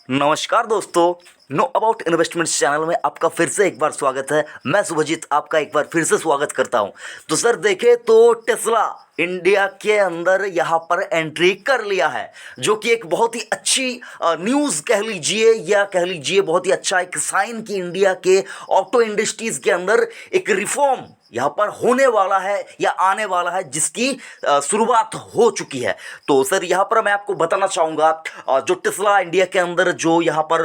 नमस्कार दोस्तों। Know about investment channel में आपका फिर से एक बार स्वागत है। मैं शुभजीत आपका एक बार फिर से स्वागत करता हूं। तो सर देखें तो टेस्ला इंडिया के अंदर यहाँ पर एंट्री कर लिया है, जो कि एक बहुत ही अच्छी न्यूज़ कह लीजिए या कह लीजिए बहुत ही अच्छा एक साइन कि इंडिया के ऑटो इंडस्ट्रीज़ के अंदर एक रिफॉर्म यहाँ पर होने वाला है या आने वाला है, जिसकी शुरुआत हो चुकी है। तो सर यहाँ पर मैं आपको बताना चाहूँगा जो टेस्ला इंडिया के अंदर जो यहाँ पर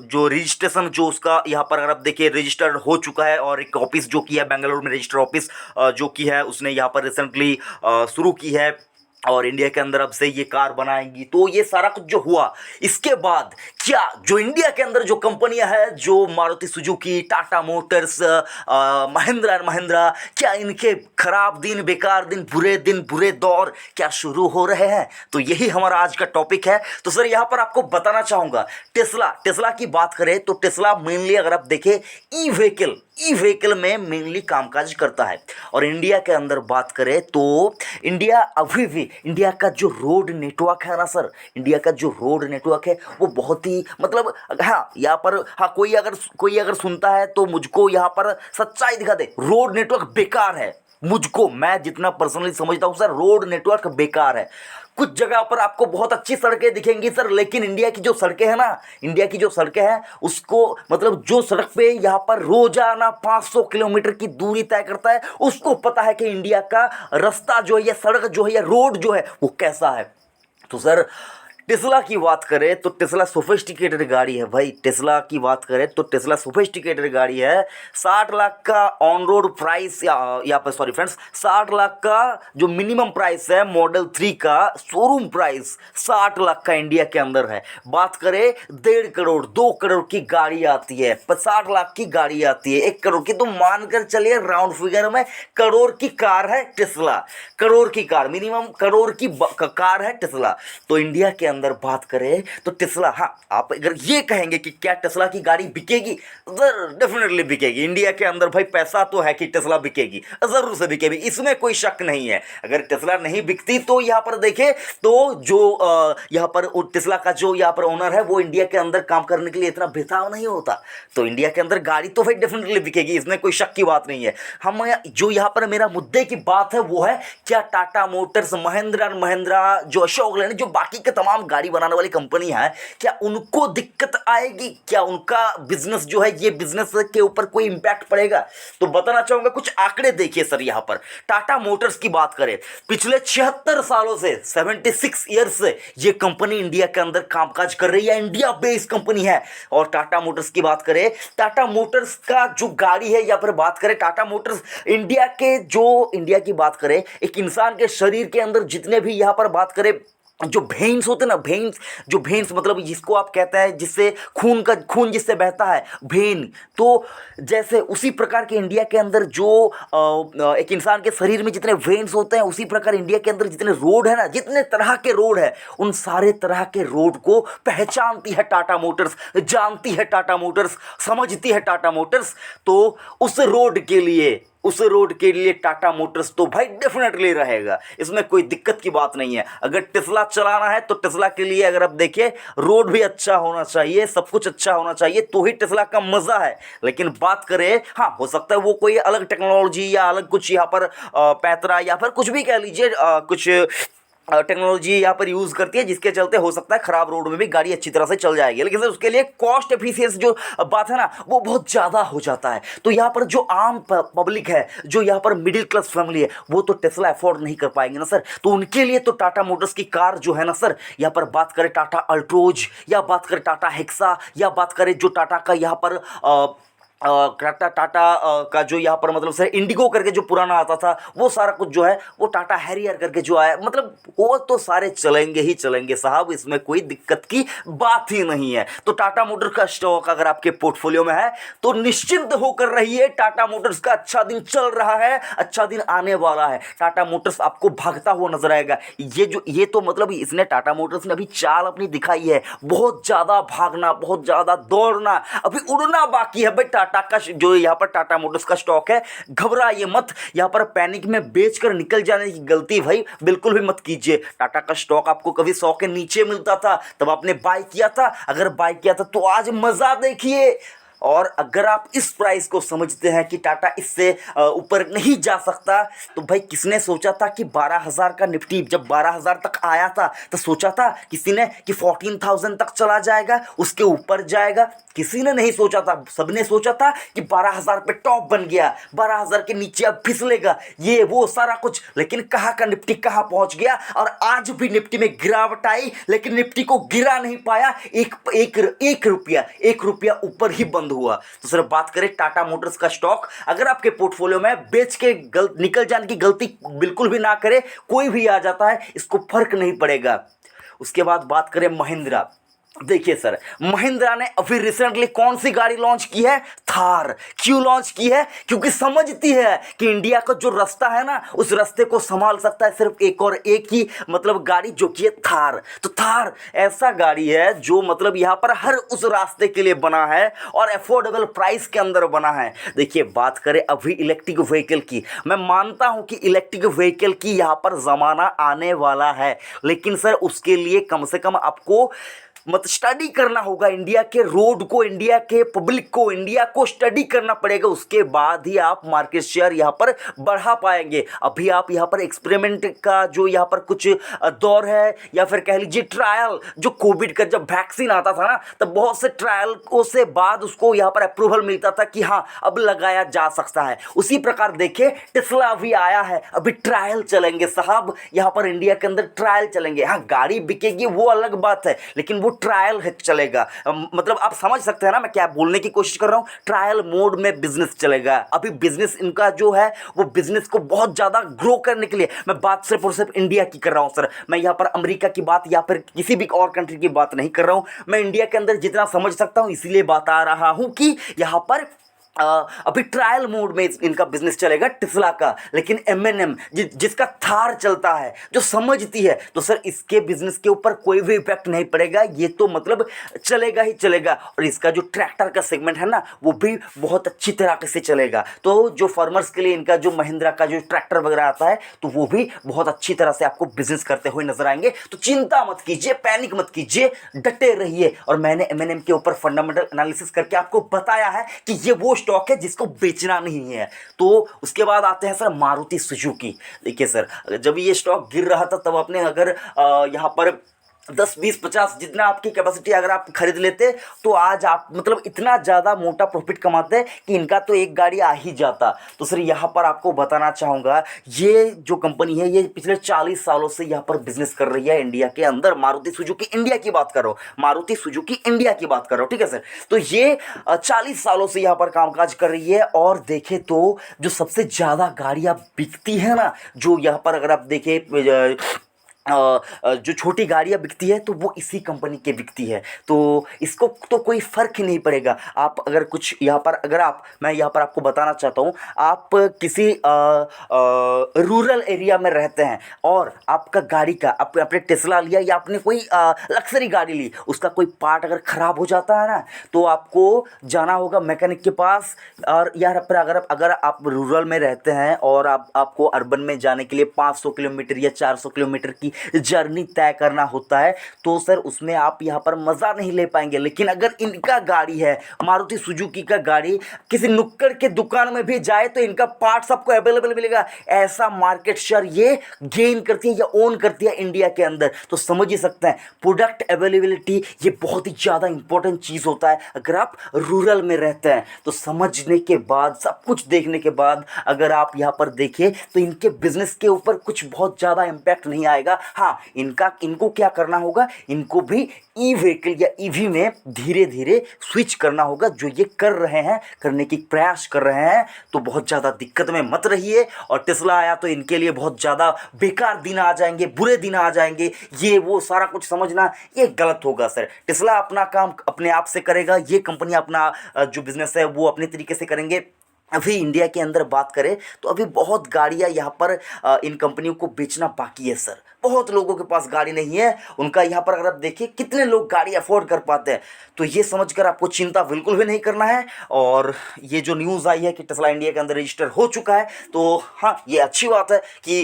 जो रजिस्ट्रेशन जो उसका यहाँ पर अगर आप देखिए रजिस्टर्ड हो चुका है, और एक ऑफिस जो की है बेंगलुरु में रजिस्टर ऑफिस जो की है उसने यहाँ पर रिसेंटली शुरू की है, और इंडिया के अंदर अब से ये कार बनाएंगी। तो ये सारा कुछ जो हुआ इसके बाद क्या जो इंडिया के अंदर जो कंपनियां हैं, जो Maruti Suzuki, Tata Motors, Mahindra and Mahindra, क्या इनके खराब दिन, बेकार दिन, बुरे दौर क्या शुरू हो रहे हैं? तो यही हमारा आज का टॉपिक है। तो सर यहाँ पर आपको बताना चाहूँगा टेस्ला की बात करें तो टेस्ला मेनली अगर आप देखें ई व्हीकल में मेनली कामकाज करता है। और इंडिया के अंदर बात करें तो इंडिया अभी भी इंडिया का जो रोड नेटवर्क है ना सर, इंडिया का जो रोड नेटवर्क है वो बहुत ही मतलब हाँ यहाँ पर हाँ कोई अगर सुनता है तो मुझको यहाँ पर सच्चाई दिखा दे, रोड नेटवर्क बेकार है। मुझको मैं जितना पर्सनली समझता हूँ सर, रोड नेटवर्क बेकार है। कुछ जगह पर आपको बहुत अच्छी सड़कें दिखेंगी सर, लेकिन इंडिया की जो सड़कें हैं ना, इंडिया की जो सड़कें हैं उसको मतलब जो सड़क पे यहाँ पर रोजाना 500 किलोमीटर की दूरी तय करता है, उसको पता है कि इंडिया का रास्ता जो है या सड़क जो है या रोड जो है वो कैसा है। तो सर टेस्ला की बात करें तो टेस्ला सोफिस्टिकेटेड गाड़ी है भाई। टेस्ला की बात करें तो टेस्ला सोफिस्टिकेटेड गाड़ी है। 60 लाख का ऑन रोड प्राइस या पर सॉरी फ्रेंड्स, 60 लाख का जो मिनिमम प्राइस है मॉडल 3 का शोरूम प्राइस 60 लाख का इंडिया के अंदर है। बात करें 1.5 करोड़ 2 करोड़ की गाड़ी आती है, 60 लाख की गाड़ी आती है 1 करोड़ की, तो मानकर चलिए राउंड फिगर में करोड़ की कार है टेस्ला। करोड़ की कार, मिनिमम करोड़ की कार है टेस्ला। तो इंडिया के अंदर बात करें तो टेस्ला, हाँ आप अगर ये कहेंगे कि क्या टेस्ला की गाड़ी बिकेगी, डेफिनेटली बिकेगी। इंडिया के अंदर भाई पैसा तो है कि टेस्ला बिकेगी, जरूर से बिकेगी, इसमें कोई शक नहीं है। अगर टेस्ला नहीं बिकती तो यहाँ पर देखें तो जो यहाँ पर टेस्ला का जो यहाँ पर ओनर है वो इंडिया के अंदर काम करने के लिए इतना बेताब नहीं होता। तो इंडिया के अंदर गाड़ी तो भाई डेफिनेटली बिकेगी, इसमें कोई शक की बात नहीं है। हम जो यहाँ पर मेरा मुद्दे की बात है वो है क्या टाटा मोटर्स, महिंद्रा एंड महिंद्रा, जो अशोक लेलैंड, जो बाकी के तमाम गाड़ी बनाने वाली कंपनी है, क्या उनको दिक्कत आएगी? क्या उनका बिजनेस जो है ये बिजनेस के ऊपर कोई इंपैक्ट पड़ेगा? तो बताना चाहूंगा कुछ आंकड़े देखिए सर। यहां पर टाटा मोटर्स की बात करें, पिछले 76 सालों से 76 ईयर्स से ये कंपनी इंडिया के अंदर कामकाज कर रही है, इंडिया बेस्ड कंपनी है। और टाटा मोटर्स की बात करें, टाटा मोटर्स का जो गाड़ी है या फिर बात करें टाटा मोटर्स इंडिया की बात करें, एक इंसान के शरीर के अंदर जितने भी यहां पर बात करें जो भेन्स होते हैं ना, भेन्स मतलब जिसको आप कहते हैं जिससे खून जिससे बहता है, भेन, तो जैसे उसी प्रकार के इंडिया के अंदर जो एक इंसान के शरीर में जितने वेन्स होते हैं, उसी प्रकार इंडिया के अंदर जितने रोड है ना, जितने तरह के रोड है, उन सारे तरह के रोड को पहचानती है टाटा मोटर्स, जानती है टाटा मोटर्स, समझती है टाटा मोटर्स। तो उस रोड के लिए टाटा मोटर्स तो भाई डेफिनेटली रहेगा, इसमें कोई दिक्कत की बात नहीं है। अगर टेस्ला चलाना है तो टेस्ला के लिए अगर आप देखिए रोड भी अच्छा होना चाहिए, सब कुछ अच्छा होना चाहिए, तो ही टेस्ला का मज़ा है। लेकिन बात करें, हाँ हो सकता है वो कोई अलग टेक्नोलॉजी या अलग कुछ यहाँ पर पैतरा या फिर कुछ भी कह लीजिए कुछ टेक्नोलॉजी यहाँ पर यूज़ करती है, जिसके चलते हो सकता है खराब रोड में भी गाड़ी अच्छी तरह से चल जाएगी। लेकिन सर उसके लिए कॉस्ट एफिशिएंसी जो बात है ना वो बहुत ज़्यादा हो जाता है। तो यहाँ पर जो आम पब्लिक है, जो यहाँ पर मिडिल क्लास फैमिली है, वो तो टेस्ला अफोर्ड नहीं कर पाएंगे ना सर। तो उनके लिए तो टाटा मोटर्स की कार जो है ना सर, यहाँ पर बात करें टाटा अल्ट्रोज या बात करें टाटा हेक्सा या बात करें जो टाटा का यहाँ पर टाटा का जो यहाँ पर मतलब सर इंडिगो करके जो पुराना आता था, वो सारा कुछ जो है वो टाटा हैरियर करके जो आया, मतलब वो तो सारे चलेंगे ही चलेंगे साहब, इसमें कोई दिक्कत की बात ही नहीं है। तो टाटा मोटर का स्टॉक अगर आपके पोर्टफोलियो में है तो निश्चिंत होकर रहिए, टाटा मोटर्स का अच्छा दिन चल रहा है, अच्छा दिन आने वाला है। टाटा मोटर्स आपको भागता हुआ नजर आएगा। ये तो मतलब इसने टाटा मोटर्स ने अभी चाल अपनी दिखाई है, बहुत ज़्यादा भागना, बहुत ज़्यादा दौड़ना, अभी उड़ना बाकी है भाई टाटा टाटा का जो यहाँ पर टाटा मोटर्स का स्टॉक है, घबराइए मत, यहाँ पर पैनिक में बेचकर निकल जाने की गलती भाई बिल्कुल भी मत कीजिए। टाटा का स्टॉक आपको कभी 100 के नीचे मिलता था तब आपने बाय किया था, अगर बाय किया था तो आज मजा देखिए। और अगर आप इस प्राइस को समझते हैं कि टाटा इससे ऊपर नहीं जा सकता, तो भाई किसने सोचा था कि 12,000 का निफ्टी जब 12,000 तक आया था तो सोचा था किसी ने कि 14,000 तक चला जाएगा, उसके ऊपर जाएगा? किसी ने नहीं सोचा था। सबने सोचा था कि 12,000 पे टॉप बन गया, 12,000 के नीचे अब फिसलेगा, ये वो सारा कुछ। लेकिन कहाँ का निफ्टी कहाँ पहुंच गया, और आज भी निफ्टी में गिरावट आई लेकिन निफ्टी को गिरा नहीं पाया, एक रुपया ऊपर ही बंद हुआ। तो सर बात करें टाटा मोटर्स का स्टॉक, अगर आपके पोर्टफोलियो में बेच के निकल जाने की गलती बिल्कुल भी ना करे, कोई भी आ जाता है इसको फर्क नहीं पड़ेगा। उसके बाद बात करें महिंद्रा। देखिए सर, महिंद्रा ने अभी रिसेंटली कौन सी गाड़ी लॉन्च की है? थार। क्यों लॉन्च की है? क्योंकि समझती है कि इंडिया का जो रास्ता है ना, उस रास्ते को संभाल सकता है सिर्फ एक और एक ही मतलब गाड़ी, जो कि है थार। तो थार ऐसा गाड़ी है जो मतलब यहाँ पर हर उस रास्ते के लिए बना है और अफोर्डेबल प्राइस के अंदर बना है। देखिए बात करें अभी इलेक्ट्रिक व्हीकल की, मैं मानता हूँ कि इलेक्ट्रिक व्हीकल की यहाँ पर ज़माना आने वाला है, लेकिन सर उसके लिए कम से कम आपको स्टडी करना होगा, इंडिया के रोड को, इंडिया के पब्लिक को, इंडिया को स्टडी करना पड़ेगा। उसके बाद ही आप मार्केट शेयर यहाँ पर बढ़ा पाएंगे। अभी आप यहाँ पर एक्सपेरिमेंट का जो यहाँ पर कुछ दौर है, या फिर कह लीजिए ट्रायल, जो कोविड का जब वैक्सीन आता था ना, तब बहुत से ट्रायल से बाद उसको यहाँ पर अप्रूवल मिलता था कि हाँ अब लगाया जा सकता है। उसी प्रकार देखिए टेस्ला अभी आया है, अभी ट्रायल चलेंगे साहब, यहाँ पर इंडिया के अंदर ट्रायल चलेंगे। हाँ गाड़ी बिकेगी वो अलग बात है, लेकिन वो ट्रायल है चलेगा। मतलब आप समझ सकते हैं ना मैं क्या बोलने की कोशिश कर रहा हूं। ट्रायल मोड में बिजनेस चलेगा। अभी बिजनेस इनका जो है वो बिजनेस को बहुत ज्यादा ग्रो करने के लिए, मैं बात सिर्फ और सिर्फ इंडिया की कर रहा हूं सर, मैं यहां पर अमेरिका की बात या फिर किसी भी और कंट्री की बात नहीं कर रहा हूं। मैं इंडिया के अंदर जितना समझ सकता हूं इसीलिए बता रहा हूं कि यहां पर अभी ट्रायल मोड में इनका बिजनेस चलेगा टेस्ला का। लेकिन एमएनएम जिसका थार चलता है, जो समझती है, तो सर इसके बिजनेस के ऊपर कोई भी इफेक्ट नहीं पड़ेगा, ये तो मतलब चलेगा ही चलेगा। और इसका जो ट्रैक्टर का सेगमेंट है ना, वो भी बहुत अच्छी तरीके से चलेगा। तो जो फार्मर्स के लिए इनका जो महिंद्रा का जो ट्रैक्टर वगैरह आता है, तो वो भी बहुत अच्छी तरह से आपको बिजनेस करते हुए नजर आएंगे। तो चिंता मत कीजिए, पैनिक मत कीजिए, डटे रहिए। और मैंने एमएनएम के ऊपर फंडामेंटल एनालिसिस करके आपको बताया है कि ये वो स्टॉक है जिसको बेचना नहीं है। तो उसके बाद आते हैं सर मारुति सुजुकी। देखिए सर, जब ये स्टॉक गिर रहा था तब आपने अगर यहाँ पर 10, 20, 50 जितना आपकी कैपेसिटी अगर आप खरीद लेते, तो आज आप मतलब इतना ज़्यादा मोटा प्रॉफिट कमाते कि इनका तो एक गाड़ी आ ही जाता। तो सर यहाँ पर आपको बताना चाहूँगा, ये जो कंपनी है ये पिछले 40 सालों से यहाँ पर बिजनेस कर रही है इंडिया के अंदर। मारुति सुजुकी इंडिया की बात कर रहा हूँ, मारुति सुजुकी इंडिया की बात कर रहा हूँ, ठीक है सर। तो ये 40 सालों से यहाँ पर कामकाज कर रही है। और देखें तो जो सबसे ज़्यादा गाड़ियाँ बिकती है ना, जो यहाँ पर अगर आप देखें जो छोटी गाड़ियाँ बिकती है, तो वो इसी कंपनी के बिकती है। तो इसको तो कोई फ़र्क ही नहीं पड़ेगा। आप अगर कुछ यहाँ पर मैं यहाँ पर आपको बताना चाहता हूँ, आप किसी रूरल एरिया में रहते हैं और आपका गाड़ी का आपने टेस्ला लिया या आपने कोई लक्जरी गाड़ी ली, उसका कोई पार्ट अगर ख़राब हो जाता है ना, तो आपको जाना होगा मैकेनिक के पास। और यार पर अगर आप रूरल में रहते हैं और आपको अर्बन में जाने के लिए 500 किलोमीटर या 400 किलोमीटर की जर्नी तय करना होता है, तो सर उसमें आप यहाँ पर मज़ा नहीं ले पाएंगे। लेकिन अगर इनका गाड़ी है, मारुति सुजुकी का गाड़ी, किसी नुक्कड़ के दुकान में भी जाए तो इनका पार्ट्स आपको अवेलेबल मिलेगा। ऐसा मार्केट शेयर ये गेन करती है या ओन करती है इंडिया के अंदर। तो समझ ही सकते हैं प्रोडक्ट अवेलेबिलिटी ये बहुत ही ज़्यादा इंपॉर्टेंट चीज़ होता है अगर आप रूरल में रहते हैं। तो समझने के बाद, सब कुछ देखने के बाद अगर आप यहाँ पर देखें तो इनके बिजनेस के ऊपर कुछ बहुत ज़्यादा इम्पैक्ट नहीं आएगा। हाँ, इनको क्या करना होगा, इनको भी ई व्हीकल या ईवी में धीरे धीरे स्विच करना होगा, जो ये कर रहे हैं, करने की प्रयास कर रहे हैं। तो बहुत ज़्यादा दिक्कत में मत रहिए। और टेस्ला आया तो इनके लिए बहुत ज़्यादा बेकार दिन आ जाएंगे, बुरे दिन आ जाएंगे, ये वो सारा कुछ समझना ये गलत होगा सर। टेस्ला अपना काम अपने आप से करेगा, ये कंपनी अपना जो बिजनेस है वो अपने तरीके से करेंगे। अभी इंडिया के अंदर बात करें तो अभी बहुत गाड़ियां यहाँ पर इन कंपनियों को बेचना बाकी है सर, बहुत लोगों के पास गाड़ी नहीं है। उनका यहाँ पर अगर आप देखिए कितने लोग गाड़ी अफोर्ड कर पाते हैं, तो ये समझकर आपको चिंता बिल्कुल भी नहीं करना है। और ये जो न्यूज़ आई है कि टेस्ला इंडिया के अंदर रजिस्टर हो चुका है, तो हाँ ये अच्छी बात है कि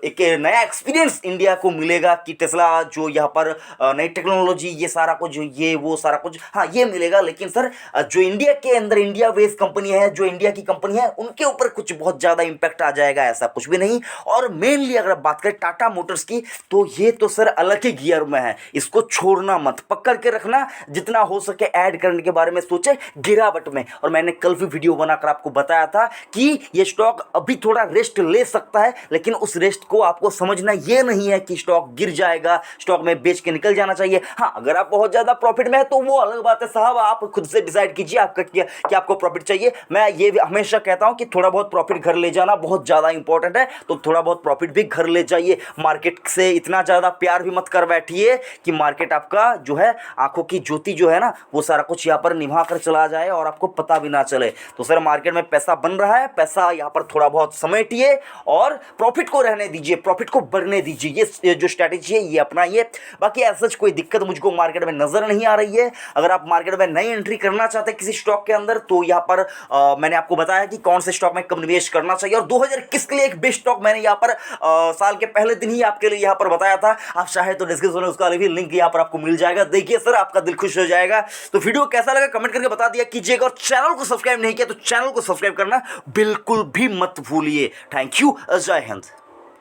एक नया एक्सपीरियंस इंडिया को मिलेगा कि टेस्ला जो यहाँ पर नई टेक्नोलॉजी ये सारा कुछ ये वो सारा कुछ हाँ ये मिलेगा। लेकिन सर जो इंडिया के अंदर इंडिया बेस्ड कंपनी है, जो इंडिया की कंपनी है, उनके ऊपर कुछ बहुत ज़्यादा इंपैक्ट आ जाएगा, ऐसा कुछ भी नहीं। और मेनली अगर बात करें टाटा मोटर्स की, तो ये तो सर अलग ही गियर में है, इसको छोड़ना मत, पकड़ के रखना, जितना हो सके ऐड करने के बारे में सोचे गिरावट में। और मैंने कल भी वीडियो बनाकर आपको बताया था कि ये स्टॉक अभी थोड़ा रेस्ट ले सकता है, लेकिन उस रेस्ट को आपको समझना ये नहीं है कि स्टॉक गिर जाएगा, स्टॉक में बेच के निकल जाना चाहिए। हाँ अगर आप बहुत ज़्यादा प्रॉफिट में है तो वो अलग बात है साहब, आप खुद से डिसाइड कीजिए आपका क्या आपको प्रॉफिट चाहिए। मैं ये हमेशा कहता हूं कि थोड़ा बहुत प्रॉफिट घर ले जाना बहुत ज़्यादा इंपॉर्टेंट है, तो थोड़ा बहुत प्रॉफिट भी घर ले जाइए। मार्केट से इतना ज़्यादा प्यार भी मत कर बैठिए कि मार्केट आपका जो है आंखों की ज्योति जो है ना वो सारा कुछ यहाँ पर निभा कर चला जाए और आपको पता भी ना चले। तो सर मार्केट में पैसा बन रहा है, पैसा यहाँ पर थोड़ा बहुत समेटिए और प्रॉफिट को रहने दीजिए, प्रॉफिट को बढ़ने दीजिए। ये जो स्ट्रैटेजी है ये अपनाइए। बाकी ऐसा कोई दिक्कत मुझको मार्केट में नजर नहीं आ रही है। अगर आप मार्केट में नई एंट्री करना चाहते हैं किसी स्टॉक के अंदर, तो यहाँ पर मैंने आपको बताया कि कौन से स्टॉक में कब निवेश करना चाहिए। और 2021 के लिए एक बेस्ट स्टॉक मैंने यहाँ पर साल के पहले दिन ही आपके लिए यहाँ पर बताया था। आप चाहे तो डिस्क्रिप्शन में उसका भी लिंक यहाँ पर आपको मिल जाएगा, देखिए सर आपका दिल खुश हो जाएगा। तो वीडियो कैसा लगा कमेंट करके बता दिया कीजिएगा, और चैनल को सब्सक्राइब नहीं किया तो चैनल को सब्सक्राइब करना बिल्कुल भी मत भूलिए। थैंक यू, जय हिंद।